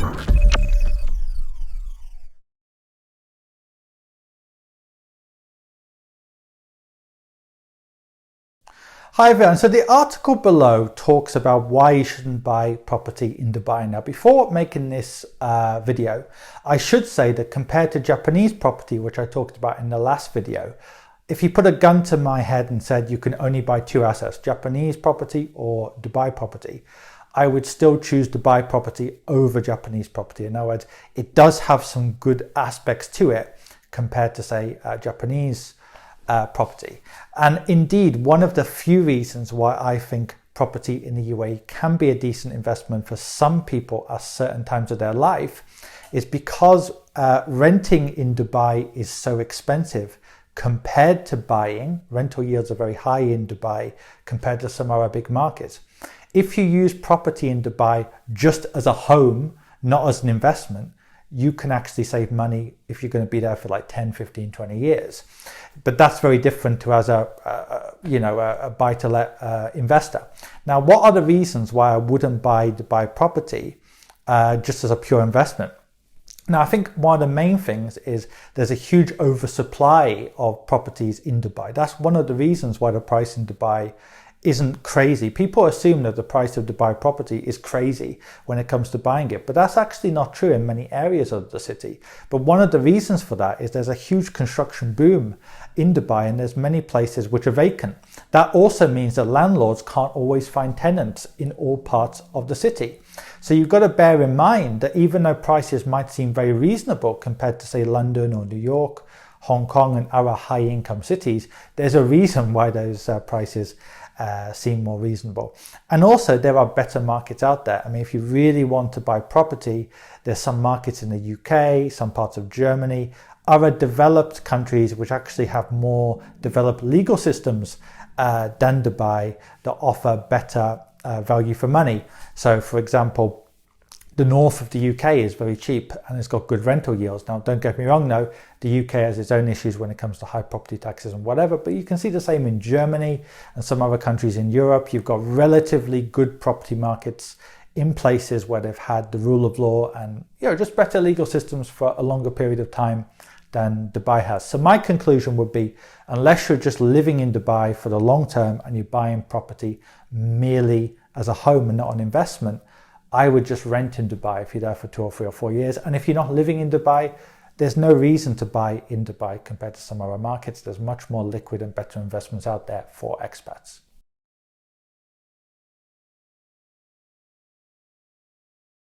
Hi everyone, so the article below talks about why you shouldn't buy property in Dubai. Now before making this video, I should say that compared to Japanese property, which I talked about in the last video, if you put a gun to my head and said you can only buy two assets, Japanese property or Dubai property, I would still choose Dubai property over Japanese property. In other words, it does have some good aspects to it compared to say Japanese property. And indeed, one of the few reasons why I think property in the UAE can be a decent investment for some people at certain times of their life is because renting in Dubai is so expensive compared to buying. Rental yields are very high in Dubai compared to some other big markets. If you use property in Dubai just as a home, not as an investment, you can actually save money if you're going to be there for like 10, 15, 20 years. But that's very different to as a buy-to-let investor. Now, what are the reasons why I wouldn't buy Dubai property just as a pure investment? Now, I think one of the main things is there's a huge oversupply of properties in Dubai. That's one of the reasons why the price in Dubai isn't crazy. People assume that the price of Dubai property is crazy when it comes to buying it, but that's actually not true in many areas of the city. But one of the reasons for that is there's a huge construction boom in Dubai and there's many places which are vacant. That also means that landlords can't always find tenants in all parts of the city. So you've got to bear in mind that even though prices might seem very reasonable compared to say London or New York, Hong Kong and other high income cities, there's a reason why those prices seem more reasonable. And also there are better markets out there. I mean, if you really want to buy property, there's some markets in the UK, some parts of Germany, other developed countries which actually have more developed legal systems than Dubai that offer better value for money. So for example, the north of the UK is very cheap and it's got good rental yields. Now, don't get me wrong though, the UK has its own issues when it comes to high property taxes and whatever, but you can see the same in Germany and some other countries in Europe. You've got relatively good property markets in places where they've had the rule of law and just better legal systems for a longer period of time than Dubai has. So my conclusion would be, unless you're just living in Dubai for the long term and you're buying property merely as a home and not an investment, I would just rent in Dubai if you're there for 2 or 3 or 4 years. And if you're not living in Dubai, there's no reason to buy in Dubai compared to some other markets. There's much more liquid and better investments out there for expats.